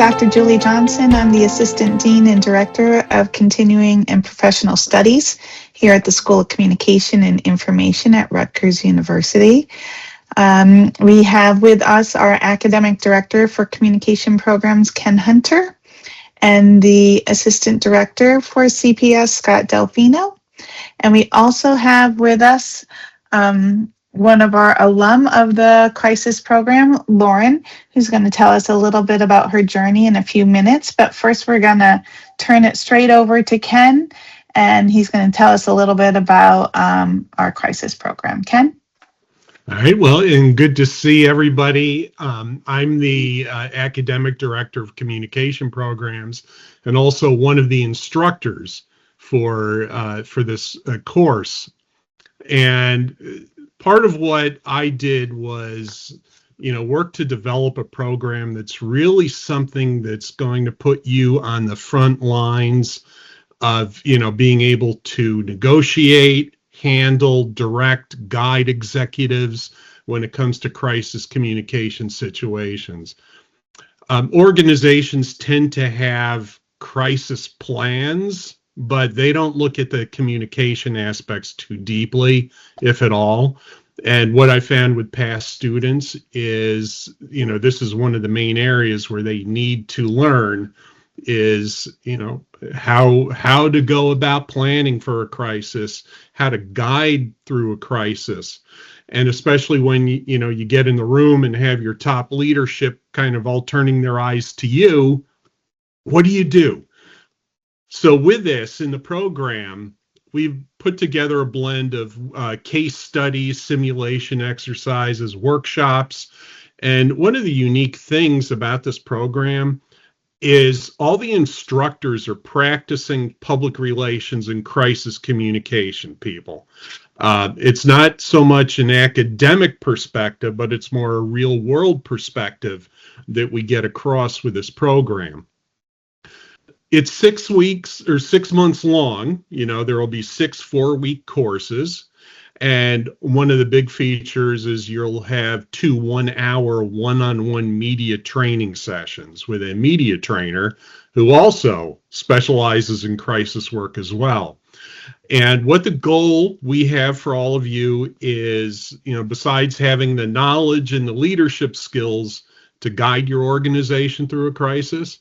Dr. Julie Johnson. I'm the Assistant Dean and Director of Continuing and Professional Studies here at the School of Communication and Information at Rutgers University. We have with us our Academic Director for Communication Programs, Ken Hunter, and the Assistant Director for CPS, Scott Delfino. And we also have with us one of our alum of the crisis program, Lauren, who's going to tell us a little bit about her journey in a few minutes. But first, we're going to turn it straight over to Ken, and he's going to tell us a little bit about our crisis program. Ken? All right, well, and good to see everybody. I'm the Academic Director of Communication Programs and also one of the instructors for this course. And part of what I did was, work to develop a program that's really something that's going to put you on the front lines of, being able to negotiate, handle, direct, guide executives when it comes to crisis communication situations. Organizations tend to have crisis plans, but they don't look at the communication aspects too deeply, if at all. And what I found with past students is, this is one of the main areas where they need to learn is, how to go about planning for a crisis, how to guide through a crisis. And especially when, you get in the room and have your top leadership kind of all turning their eyes to you, what do you do? So with this in the program, we've put together a blend of case studies, simulation exercises, workshops. And one of the unique things about this program is all the instructors are practicing public relations and crisis communication people. It's not so much an academic perspective, but it's more a real world perspective that we get across with this program. It's 6 weeks or 6 months long. There will be 6 4-week courses. And one of the big features is you'll have 2 1-hour one-on-one media training sessions with a media trainer who also specializes in crisis work as well. And what the goal we have for all of you is, besides having the knowledge and the leadership skills to guide your organization through a crisis,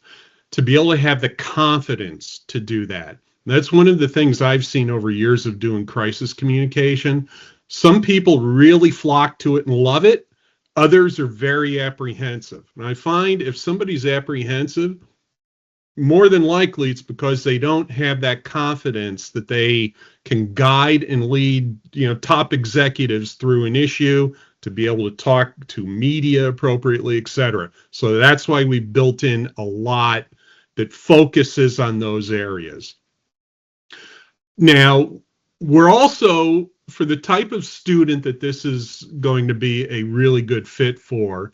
to be able to have the confidence to do that. That's one of the things I've seen over years of doing crisis communication. Some people really flock to it and love it. Others are very apprehensive. And I find if somebody's apprehensive, more than likely it's because they don't have that confidence that they can guide and lead, top executives through an issue, to be able to talk to media appropriately, et cetera. So that's why we built in a lot that focuses on those areas. Now, we're also, for the type of student that this is going to be a really good fit for,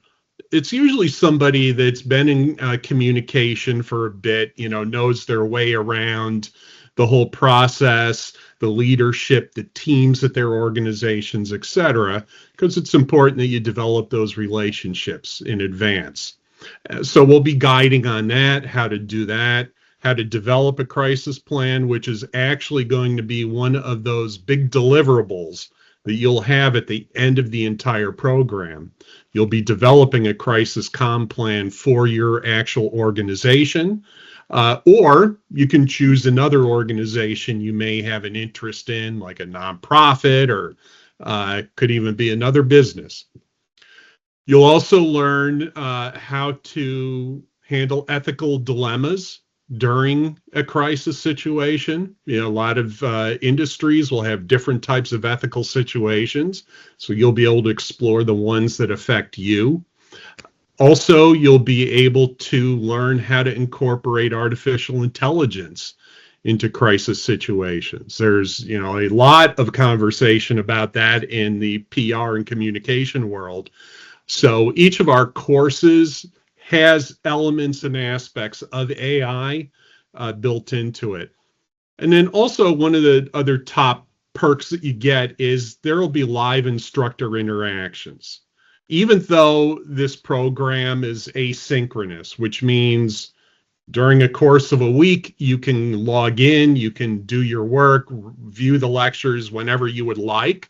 it's usually somebody that's been in communication for a bit, knows their way around the whole process, the leadership, the teams at their organizations, et cetera, because it's important that you develop those relationships in advance. So we'll be guiding on that, how to do that, how to develop a crisis plan, which is actually going to be one of those big deliverables that you'll have at the end of the entire program. You'll be developing a crisis comm plan for your actual organization, or you can choose another organization you may have an interest in, like a nonprofit, or could even be another business. You'll also learn how to handle ethical dilemmas during a crisis situation. A lot of industries will have different types of ethical situations, so you'll be able to explore the ones that affect you. Also, you'll be able to learn how to incorporate artificial intelligence into crisis situations. There's, a lot of conversation about that in the PR and communication world. So each of our courses has elements and aspects of AI built into it. And then also one of the other top perks that you get is there will be live instructor interactions. even though this program is asynchronous, which means during a course of a week, you can log in, you can do your work, view the lectures whenever you would like.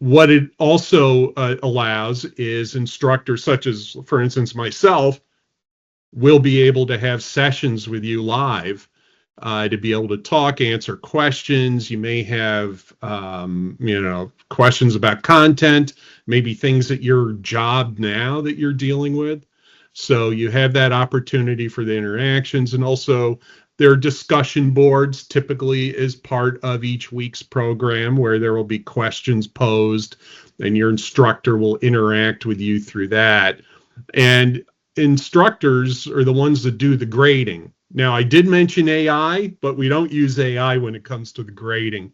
What it also allows is instructors such as, for instance, myself, will be able to have sessions with you live to be able to talk, answer questions. You may have, questions about content, maybe things at your job now that you're dealing with. So you have that opportunity for the interactions, and also there are discussion boards typically as part of each week's program where there will be questions posed and your instructor will interact with you through that. And instructors are the ones that do the grading. Now, I did mention AI, but we don't use AI when it comes to the grading.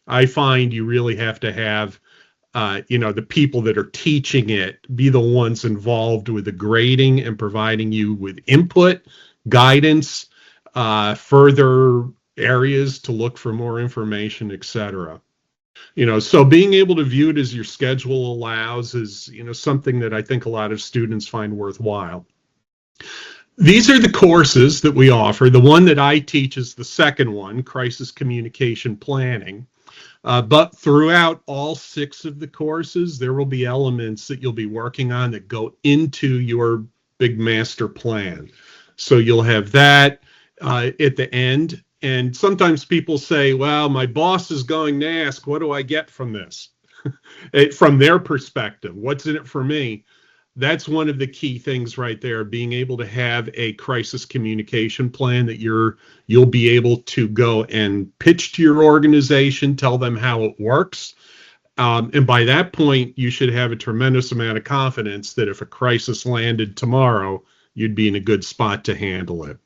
I find you really have to have the people that are teaching it be the ones involved with the grading and providing you with input, guidance, further areas to look for more information, etc. So being able to view it as your schedule allows is, something that I think a lot of students find worthwhile. These are the courses that we offer. The one that I teach is the second one, Crisis Communication Planning. But throughout all 6 of the courses, there will be elements that you'll be working on that go into your big master plan. So you'll have that at the end. And sometimes people say, well, my boss is going to ask, what do I get from this? From their perspective, what's in it for me? That's one of the key things right there, being able to have a crisis communication plan that you'll be able to go and pitch to your organization, tell them how it works. And by that point, you should have a tremendous amount of confidence that if a crisis landed tomorrow, you'd be in a good spot to handle it.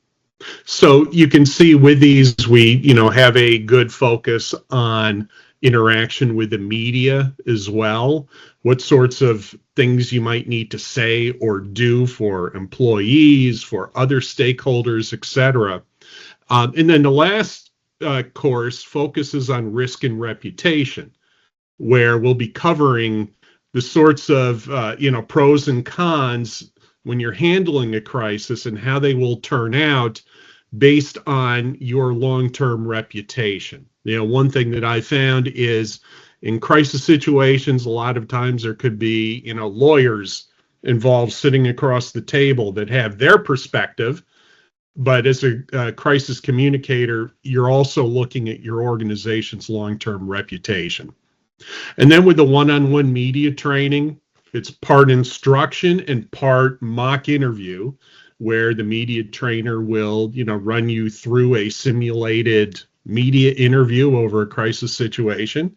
So you can see with these, we have a good focus on interaction with the media as well. What sorts of things you might need to say or do for employees, for other stakeholders, etc. And then the last course focuses on risk and reputation, where we'll be covering the sorts of pros and cons when you're handling a crisis and how they will turn out based on your long-term reputation. One thing that I found is in crisis situations, a lot of times there could be, lawyers involved sitting across the table that have their perspective. But as a crisis communicator, you're also looking at your organization's long-term reputation. And then with the one-on-one media training, it's part instruction and part mock interview, where the media trainer will, run you through a simulated media interview over a crisis situation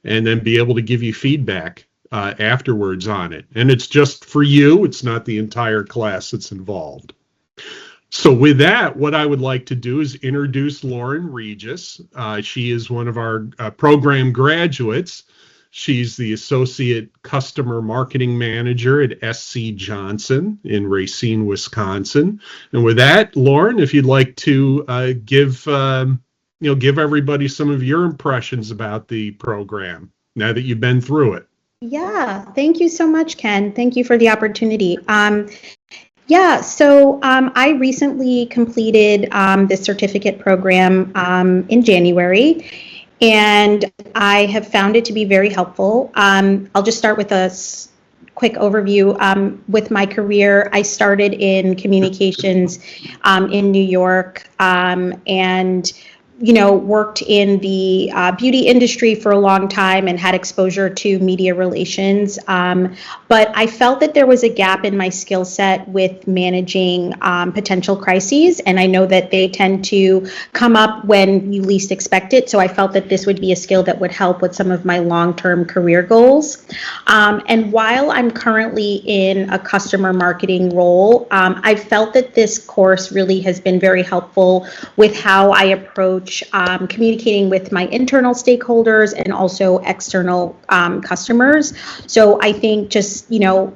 and then be able to give you feedback afterwards on it. And it's just for you. It's not the entire class that's involved. So with that, what I would like to do is introduce Lauren Regis. She is one of our program graduates. She's the Associate Customer Marketing Manager at SC Johnson in Racine, Wisconsin. And with that, Lauren, if you'd like to give everybody some of your impressions about the program now that you've been through it. Yeah, thank you so much, Ken. Thank you for the opportunity. I recently completed this certificate program in January, and I have found it to be very helpful. I'll just start with a quick overview. With my career, I started in communications in New York and worked in the beauty industry for a long time and had exposure to media relations. But I felt that there was a gap in my skill set with managing potential crises. And I know that they tend to come up when you least expect it. So I felt that this would be a skill that would help with some of my long-term career goals. And while I'm currently in a customer marketing role, I felt that this course really has been very helpful with how I approach communicating with my internal stakeholders and also external customers. So I think just,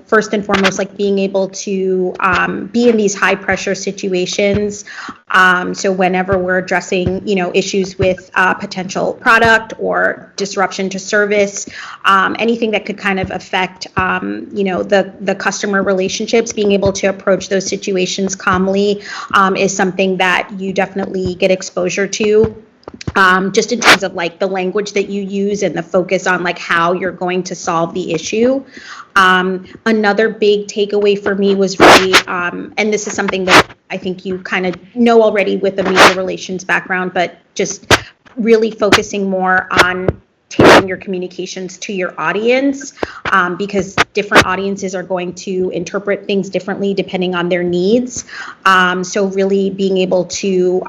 first and foremost, like being able to be in these high pressure situations So whenever we're addressing, issues with potential product or disruption to service, anything that could kind of affect, the customer relationships, being able to approach those situations calmly is something that you definitely get exposure to. Just in terms of like the language that you use and the focus on like how you're going to solve the issue. Another big takeaway for me was really, and this is something that I think you kind of know already with a media relations background, but just really focusing more on tailoring your communications to your audience, because different audiences are going to interpret things differently depending on their needs. So really being able to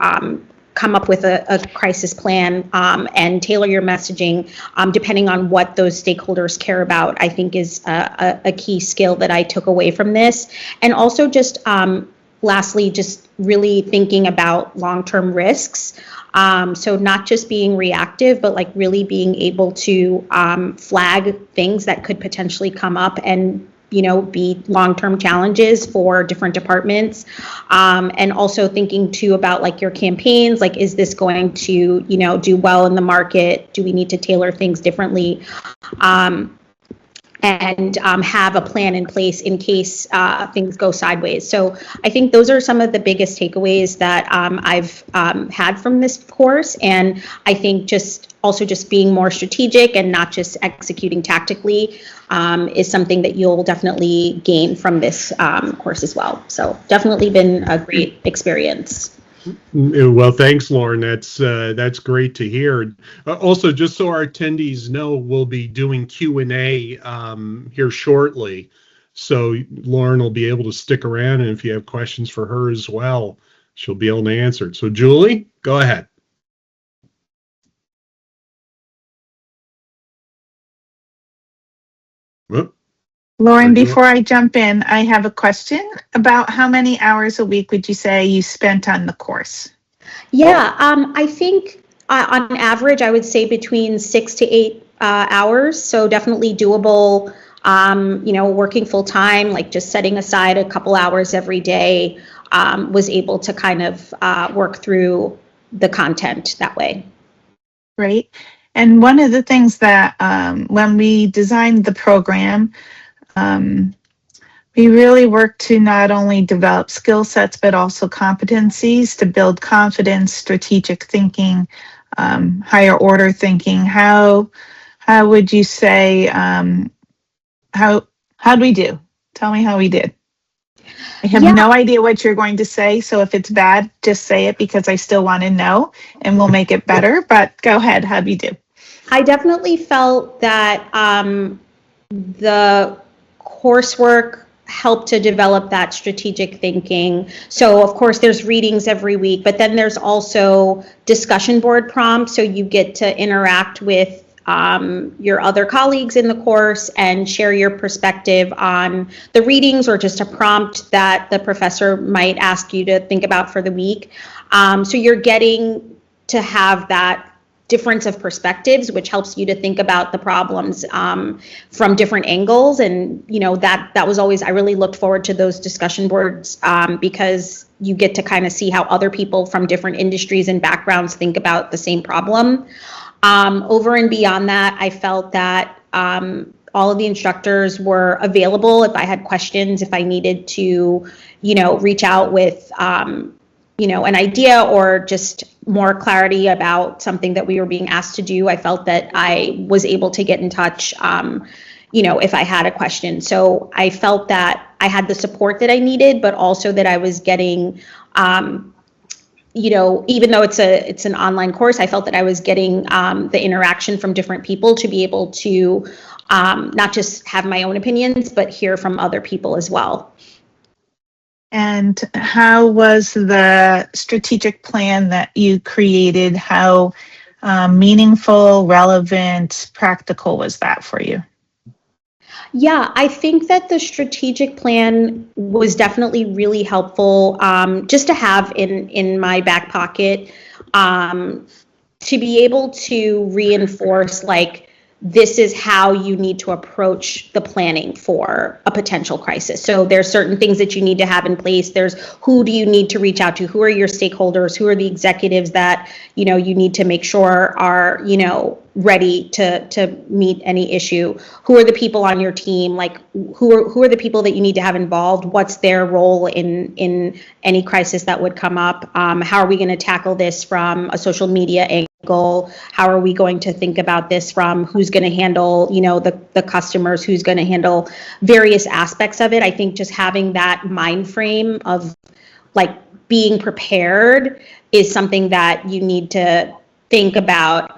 come up with a crisis plan and tailor your messaging depending on what those stakeholders care about, I think is a key skill that I took away from this. And also just lastly, just really thinking about long-term risks. So not just being reactive, but like really being able to flag things that could potentially come up and be long-term challenges for different departments. And also thinking too about like your campaigns, like, is this going to, do well in the market? Do we need to tailor things differently? And have a plan in place in case things go sideways. So I think those are some of the biggest takeaways that I've had from this course. And I think just being more strategic and not just executing tactically is something that you'll definitely gain from this course as well. So definitely been a great experience. Well, thanks, Lauren. That's great to hear. Also, just so our attendees know, we'll be doing Q&A here shortly. So Lauren will be able to stick around, and if you have questions for her as well, she'll be able to answer it. So Julie, go ahead. Whoop. Lauren, before I jump in, I have a question about how many hours a week would you say you spent on the course? Yeah, I think on average, I would say between 6 to 8 hours. So definitely doable, working full time, like just setting aside a couple hours every day, was able to kind of work through the content that way. Great. And one of the things that when we designed the program, we really work to not only develop skill sets, but also competencies to build confidence, strategic thinking, higher order thinking. How would you say, how'd we do? Tell me how we did. I have no idea what you're going to say, so if it's bad, just say it because I still want to know and we'll make it better, but go ahead, how'd we do? I definitely felt that the coursework helped to develop that strategic thinking. So of course there's readings every week, but then there's also discussion board prompts. So you get to interact with your other colleagues in the course and share your perspective on the readings or just a prompt that the professor might ask you to think about for the week. So you're getting to have that difference of perspectives, which helps you to think about the problems from different angles. And that was always, I really looked forward to those discussion boards because you get to kind of see how other people from different industries and backgrounds think about the same problem. Over and beyond that, I felt that all of the instructors were available if I had questions, if I needed to, reach out with an idea or just more clarity about something that we were being asked to do. I felt that I was able to get in touch, if I had a question. So I felt that I had the support that I needed, but also that I was getting, even though it's an online course, I felt that I was getting the interaction from different people to be able to not just have my own opinions, but hear from other people as well. And how was the strategic plan that you created? How meaningful, relevant, practical was that for you? Yeah, I think that the strategic plan was definitely really helpful just to have in my back pocket to be able to reinforce like this is how you need to approach the planning for a potential crisis. So there's certain things that you need to have in place. There's who do you need to reach out to? Who are your stakeholders? Who are the executives that, you need to make sure are, ready to meet any issue? Who are the people on your team? Like who are the people that you need to have involved? What's their role in any crisis that would come up? How are we going to tackle this from a social media angle? How are we going to think about this from who's going to handle, the customers, who's going to handle various aspects of it? I think just having that mind frame of like being prepared is something that you need to think about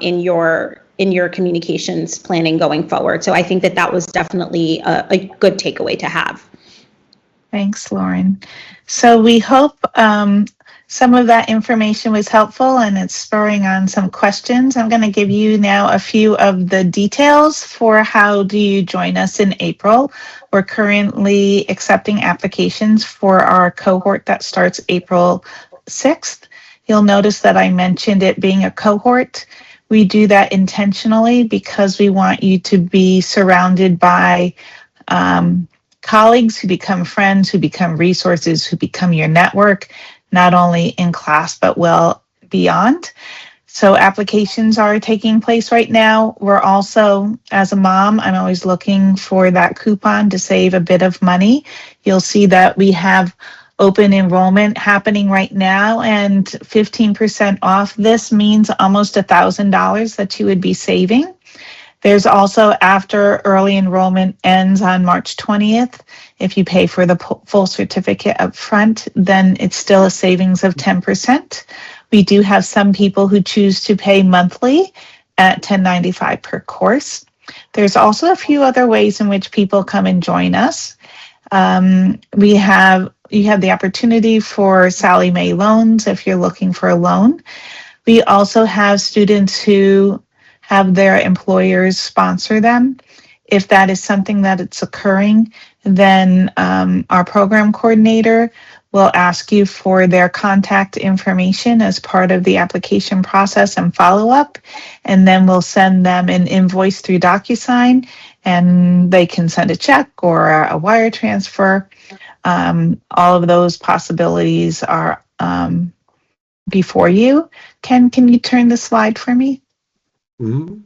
in your communications planning going forward. So I think that was definitely a good takeaway to have. Thanks, Lauren. So we hope some of that information was helpful and it's spurring on some questions. I'm going to give you now a few of the details for how do you join us in April. We're currently accepting applications for our cohort that starts April 6th. You'll notice that I mentioned it being a cohort. We do that intentionally because we want you to be surrounded by colleagues who become friends, who become resources, who become your network, not only in class, but well beyond. So applications are taking place right now. We're also, as a mom, I'm always looking for that coupon to save a bit of money. You'll see that we have open enrollment happening right now and 15% off. This means almost $1,000 that you would be saving. There's also, after early enrollment ends on March 20th, if you pay for the full certificate up front, then it's still a savings of 10%. We do have some people who choose to pay monthly at $10.95 per course. There's also a few other ways in which people come and join us. You have the opportunity for Sallie Mae loans if you're looking for a loan. We also have students who have their employers sponsor them. If that is something that it's occurring, then our program coordinator will ask you for their contact information as part of the application process and follow-up, and then we'll send them an invoice through DocuSign, and they can send a check or a wire transfer. All of those possibilities are before you. Ken, can you turn the slide for me? Mm-hmm.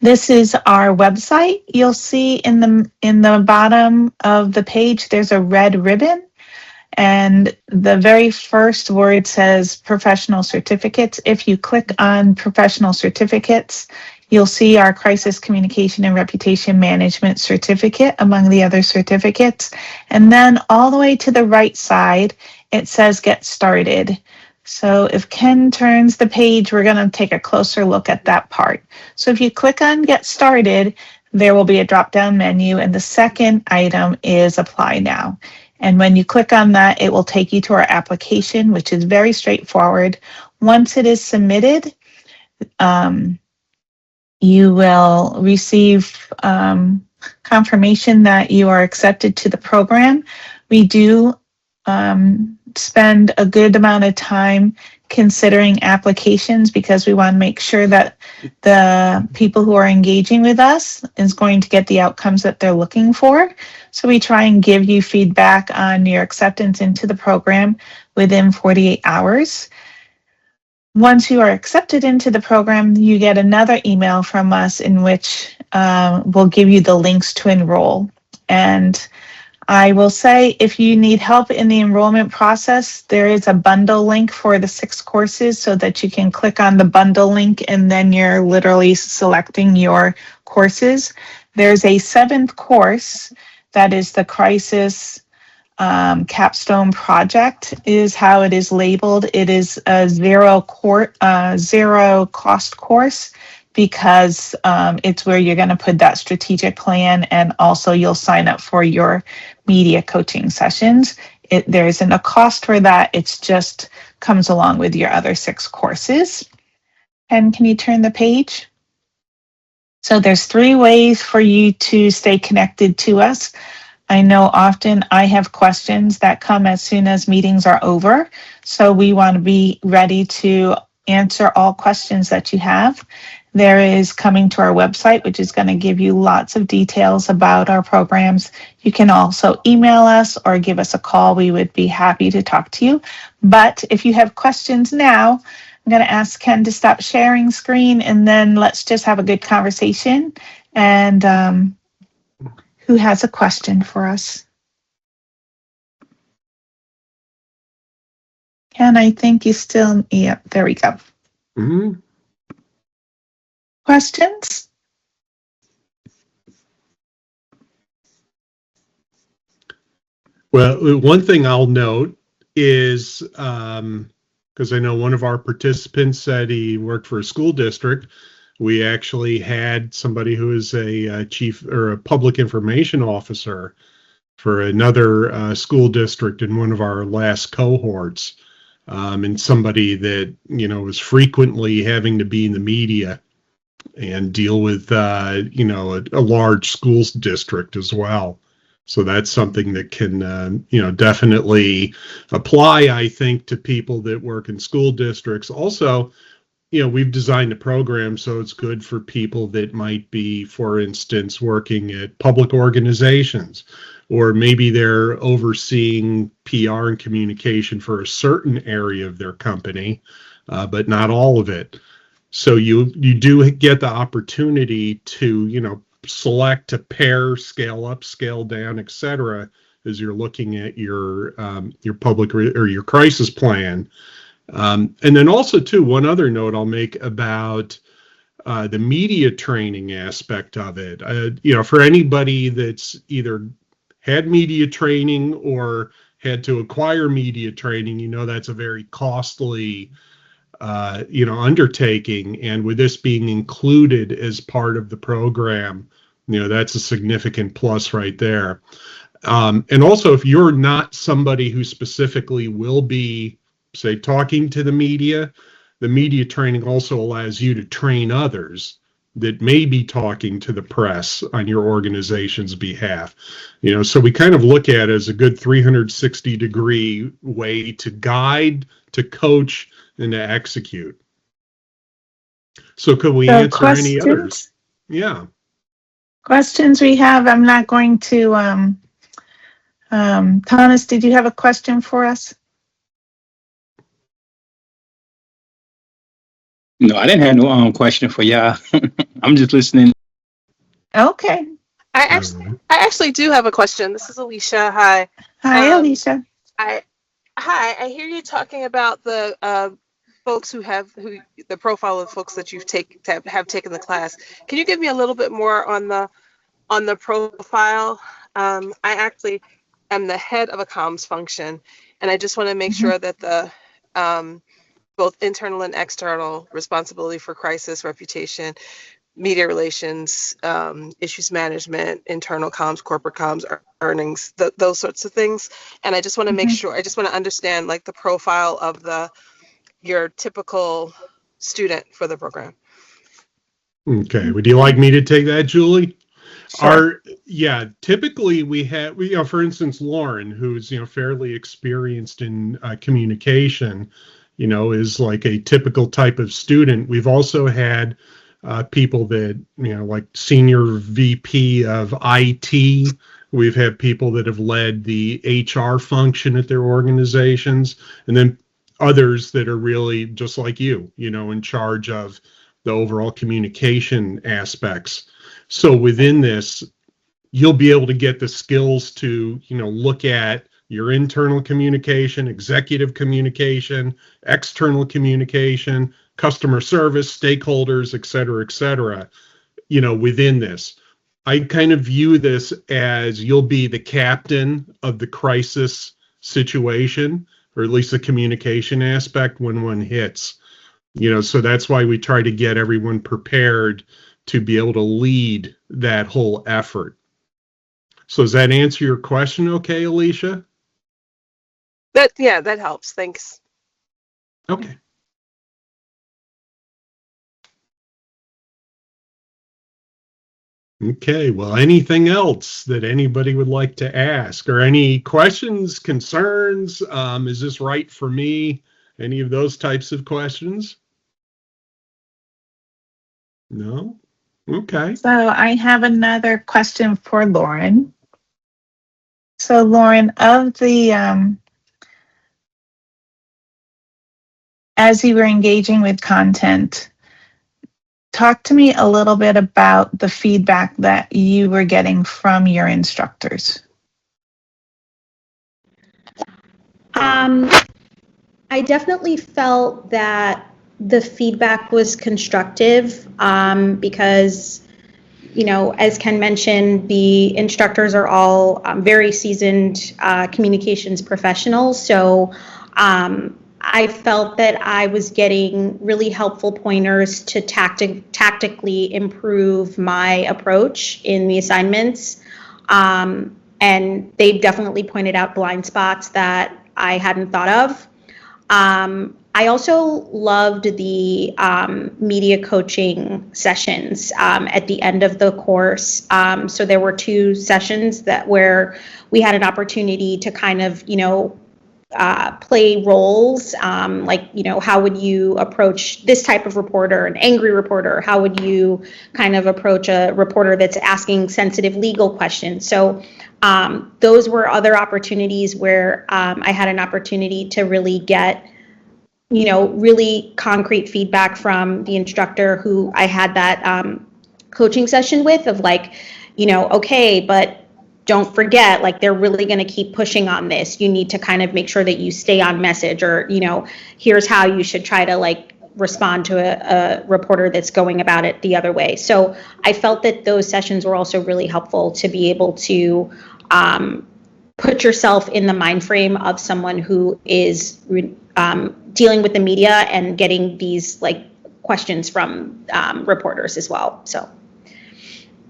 This is our website. You'll see in the bottom of the page, there's a red ribbon, and the very first word says professional certificates. If you click on professional certificates, you'll see our crisis communication and reputation management certificate among the other certificates. And then all the way to the right side, it says get started. So if Ken turns the page, we're going to take a closer look at that part. So if you click on Get Started, there will be a drop-down menu, and the second item is Apply Now. And when you click on that, it will take you to our application, which is very straightforward. Once it is submitted, you will receive confirmation that you are accepted to the program. We do spend a good amount of time considering applications because we want to make sure that the people who are engaging with us is going to get the outcomes that they're looking for. So we try and give you feedback on your acceptance into the program within 48 hours. Once you are accepted into the program, you get another email from us in which we'll give you the links to enroll. And I will say, if you need help in the enrollment process, there is a bundle link for the 6 courses so that you can click on the bundle link and then you're literally selecting your courses. There's a 7th course that is the Crisis Capstone Project is how it is labeled. It is a zero cost course because it's where you're going to put that strategic plan, and also you'll sign up for your media coaching sessions. There isn't a cost for that. It's just comes along with your other 6 courses. And can you turn the page? So there's 3 ways for you to stay connected to us. I know often I have questions that come as soon as meetings are over. So we want to be ready to answer all questions that you have. there is coming to our website, which is going to give you lots of details about our programs. You can also email us or give us a call. We would be happy to talk to you. But if you have questions now, I'm going to ask Ken to stop sharing screen, and then let's just have a good conversation. And who has a question for us? Ken, I think you still, yeah, there we go. Mm-hmm. Questions? Well, one thing I'll note is, because I know one of our participants said he worked for a school district, we actually had somebody who is a chief or a public information officer for another school district in one of our last cohorts, and somebody that, you know, was frequently having to be in the media and deal with, you know, a large schools district as well. So that's something that can, you know, definitely apply, I think, to people that work in school districts. Also, you know, we've designed a program so it's good for people that might be, for instance, working at public organizations, or maybe they're overseeing PR and communication for a certain area of their company, but not all of it. So you do get the opportunity to, you know, select to pair, scale up, scale down, etc., as you're looking at your public or your crisis plan. And then also, too, one other note I'll make about the media training aspect of it. You know, for anybody that's either had media training or had to acquire media training, you know, that's a very costly, you know, undertaking. And with this being included as part of the program, you know, that's a significant plus right there. And also, if you're not somebody who specifically will be, say, talking to the media training also allows you to train others that may be talking to the press on your organization's behalf. You know, so we kind of look at it as a good 360-degree way to guide, to coach, and to execute. So could we answer any others? Yeah. Questions we have. I'm not going to, Thomas, did you have a question for us? No, I didn't have no question for y'all. I'm just listening. Okay. I actually do have a question. This is Alicia. Hi. Hi, Alicia. I hear you talking about the folks the profile of folks that you've have taken the class. Can you give me a little bit more on the profile? I actually am the head of a comms function, and I just want to make sure that the both internal and external responsibility for crisis, reputation, media relations, issues management, internal comms, corporate comms, earnings, those sorts of things. And I just want to make sure, I just want to understand like the profile of your typical student for the program. Okay. Would you like me to take that, Julie? Sure. Typically we have, you know, for instance, Lauren, who's, you know, fairly experienced in communication, you know, is like a typical type of student. We've also had people that, you know, like senior VP of IT. We've had people that have led the HR function at their organizations, and then others that are really just like you know, in charge of the overall communication aspects. So within this, you'll be able to get the skills to, you know, look at your internal communication, executive communication, external communication, customer service, stakeholders, et cetera, you know, within this. I kind of view this as you'll be the captain of the crisis situation, or at least the communication aspect when one hits. You know, so that's why we try to get everyone prepared to be able to lead that whole effort. So does that answer your question okay, Alicia? That helps. Thanks. Okay. Okay, well, anything else that anybody would like to ask, or any questions, concerns? Is this right for me? Any of those types of questions? No? Okay. So I have another question for Lauren. So Lauren, of the as you were engaging with content, talk to me a little bit about the feedback that you were getting from your instructors. I definitely felt that the feedback was constructive because, you know, as Ken mentioned, the instructors are all very seasoned communications professionals. So I felt that I was getting really helpful pointers to tactically improve my approach in the assignments. And they definitely pointed out blind spots that I hadn't thought of. I also loved the media coaching sessions at the end of the course. So there were 2 sessions where we had an opportunity to kind of, you know, play roles, like, you know, how would you approach this type of reporter, an angry reporter? How would you kind of approach a reporter that's asking sensitive legal questions? So those were other opportunities where I had an opportunity to really get, you know, really concrete feedback from the instructor who I had that coaching session with, of like, you know, okay, but don't forget, like, they're really going to keep pushing on this. You need to kind of make sure that you stay on message, or, you know, here's how you should try to like respond to a reporter that's going about it the other way. So I felt that those sessions were also really helpful to be able to put yourself in the mind frame of someone who is dealing with the media and getting these like questions from reporters as well. So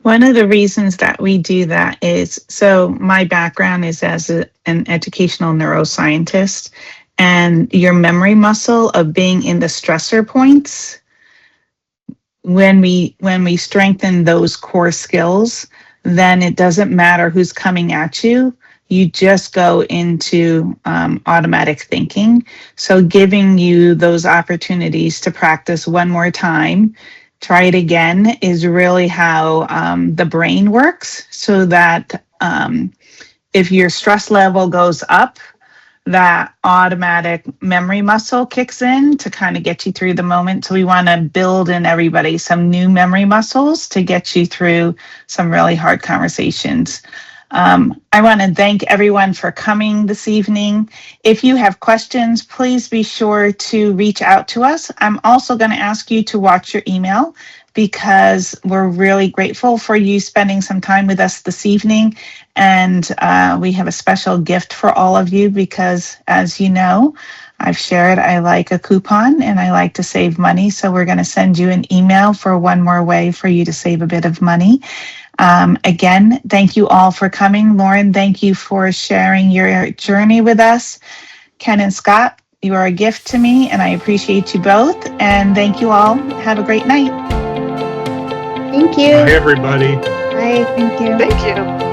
One of the reasons that we do that is, so my background is as an educational neuroscientist, and your memory muscle of being in the stressor points, when we strengthen those core skills, then it doesn't matter who's coming at you. You just go into automatic thinking. So giving you those opportunities to practice one more time, try it again, is really how the brain works. So that if your stress level goes up, that automatic memory muscle kicks in to kind of get you through the moment. So we want to build in everybody some new memory muscles to get you through some really hard conversations. I want to thank everyone for coming this evening. If you have questions, please be sure to reach out to us. I'm also going to ask you to watch your email, because we're really grateful for you spending some time with us this evening. And we have a special gift for all of you, because, as you know, I've shared I like a coupon and I like to save money. So we're going to send you an email for one more way for you to save a bit of money. Again, thank you all for coming. Lauren, thank you for sharing your journey with us. Ken and Scott, you are a gift to me, and I appreciate you both. And thank you all. Have a great night. thank you. Hi, everybody. Bye. Thank you. Thank you.